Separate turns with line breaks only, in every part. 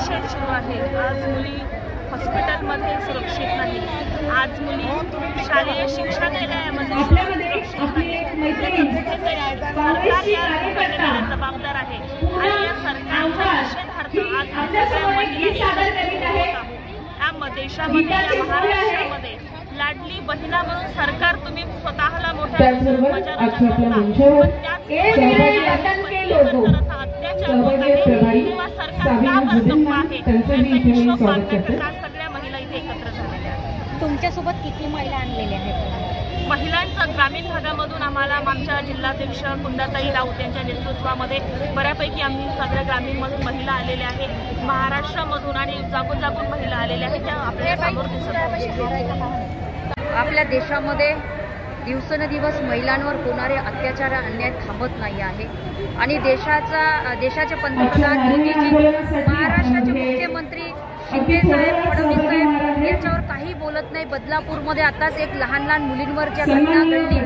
निषेध सुरू आहे। आज मुली हॉस्पिटलमध्ये सुरक्षित नाही, आज मुली शालेय शिक्षण केंद्रामध्ये सुरक्षित नाही। सरकार या घटनेला जबाबदार आहे आणि या सरकारच्या निषेधार्थ आज सगळ्या महिला या देशामध्ये या महाराष्ट्रामध्ये लाडली बहिणा म्हणून सरकार तुम्ही स्वतःला मोठ्या अत्याचार किंवा सरकार का बरं आहे सगळ्या महिला इथे एकत्र झालेल्या आहेत।
तुमच्यासोबत किती महिला आणलेल्या आहेत?
महिलांचं ग्रामीण भागामधून आम्हाला आमच्या जिल्हाध्यक्ष कुंदाताई राऊत यांच्या नेतृत्वामध्ये बऱ्यापैकी आम्ही सगळ्या ग्रामीणमधून महिला आलेल्या आहेत। महाराष्ट्रामधून आणि जागोजागून महिला आलेल्या आहेत, त्या आपल्या समोर दिसत आहेत।
आपल्या देशामध्ये दिवसेंदिवस महिलांवर होणारे अत्याचार अन्याय थांबत नाही आहे आणि देशाचे पंतप्रधान मोदीजी, महाराष्ट्राचे मुख्यमंत्री शिंदे साहेब, फडणवीस साहेब याच्यावर काही बोलत नाही। बदलापूरमध्ये आताच एक लहान मुलींवर ज्या घटना घडली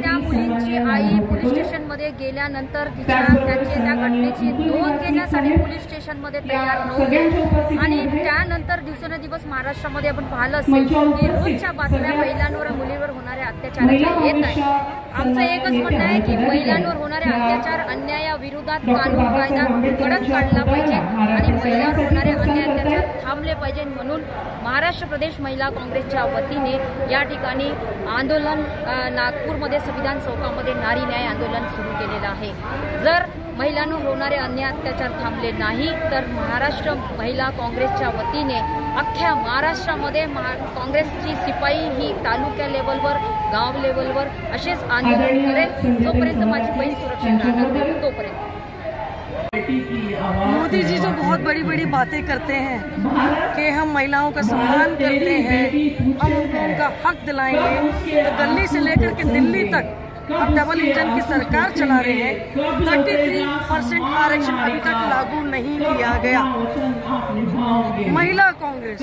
त्या मुलींची आई पोलीस स्टेशनमध्ये गेल्यानंतर त्या घटनेची नोंद घेण्यासाठी पोलीस स्टेशनमध्ये तयार नव्हते आणि त्यानंतर दिवसेंदिवस महाराष्ट्रामध्ये आपण पाहिलं असेल की रोजच्या बातम्या महिलांवर मुलींवर होणाऱ्या अत्याचाराच्या येत आहे। आमचं एकच म्हणणं आहे की महिलांवर होणारे अत्याचार अन्यायाविरोधात कानून कायदा कडक काढला पाहिजे आणि महिलांवर होणारे अत्याचार थांबले पाहिजे। म्हणून महाराष्ट्र प्रदेश महिला काँग्रेसच्या वतीने या ठिकाणी आंदोलन नागपूरमध्ये संविधान चौकामध्ये नारी न्याय आंदोलन सुरू केलेलं आहे। जर महिलांवर होणारे अन्याय अत्याचार थांबले नाही तर महाराष्ट्र महिला काँग्रेसच्या वतीने अख्ख्या महाराष्ट्रामध्ये काँग्रेसची सिपाई ही तालुक्या लेवलवर, गाव लेवलवर असेच आंदोलन करेल जोपर्यंत माझी बहीण सुरक्षित राहणार तोपर्यंत।
मोदी जी जो बहुत बड़ी बड़ी बातें करते हैं कि हम महिलाओं का सम्मान करते हैं, हम उनको उनका हक दिलाएंगे, तो दिल्ली से लेकर के दिल्ली तक अब डबल इंजन की सरकार चला रहे हैं। 33% आरक्षण अभी तक लागू नहीं किया गया। महिला कांग्रेस,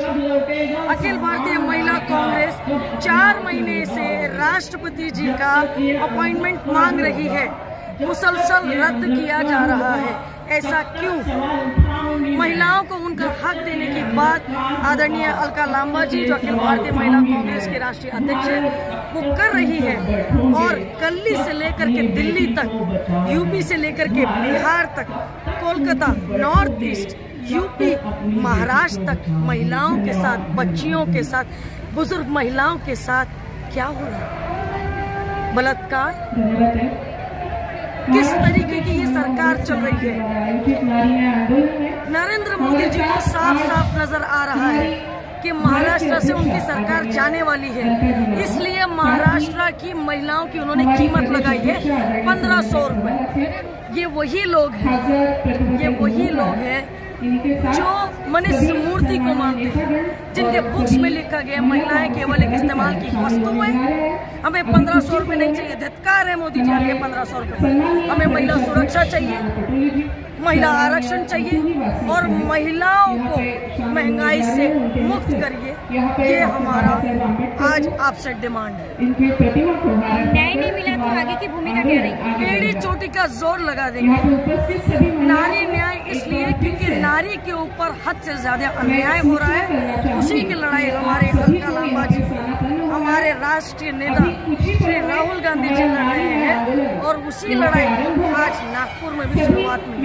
अखिल भारतीय महिला कांग्रेस 4 महीने से राष्ट्रपति जी का अपॉइंटमेंट मांग रही है, मुसलसल रद्द किया जा रहा है। ऐसा क्यों? महिलाओं को उनका हक देने की बात आदरणीय अलका लांबा जी, जो अखिल भारतीय महिला कांग्रेस के राष्ट्रीय अध्यक्ष हैं, वो कर रही है और दिल्ली से लेकर के दिल्ली तक, यूपी से लेकर के बिहार तक, Kolkata, north east, UP, Maharashtra तक महिलाओं के साथ, बच्चियों के साथ, बुजुर्ग महिलाओं के साथ क्या हो रहा है? बलात्कार। किस तरीके की ये सरकार चल रही है? नरेंद्र मोदी जी को साफ साफ नजर आ रहा है कि महाराष्ट्र से उनकी सरकार जाने वाली है, इसलिए महाराष्ट्र की महिलाओं की उन्होंने कीमत लगाई है 1500 रुपए। ये वही लोग हैं जो मनुष्य मूर्ति को मानते हैं, जिनके बुक्स में लिखा गया महिलाएं केवल एक इस्तेमाल की वस्तु है। हमें 1500 रुपए नहीं चाहिए, धिक्कार है मोदी जी आपके 1500 रुपए। हमें महिला सुरक्षा चाहिए, महिला आरक्षण चाहिए और महिलाओं को महंगाई से मुक्त करिए। ये हमारा आज आपसे डिमांड है।
न्याय नहीं मिला तो आगे की भूमिका क्या रहेगी?
एड़ी चोटी का जोर लगा देंगे। नारी न्याय इसलिए क्योंकि नारी के ऊपर हद से ज्यादा अन्याय हो रहा है। उसी की लड़ाई हमारे अलका लांबा जी, हमारे राष्ट्रीय नेता श्री राहुल गांधी जी लड़ रहे हैं और उसी लड़ाई आज नागपुर में भी शुरुआत में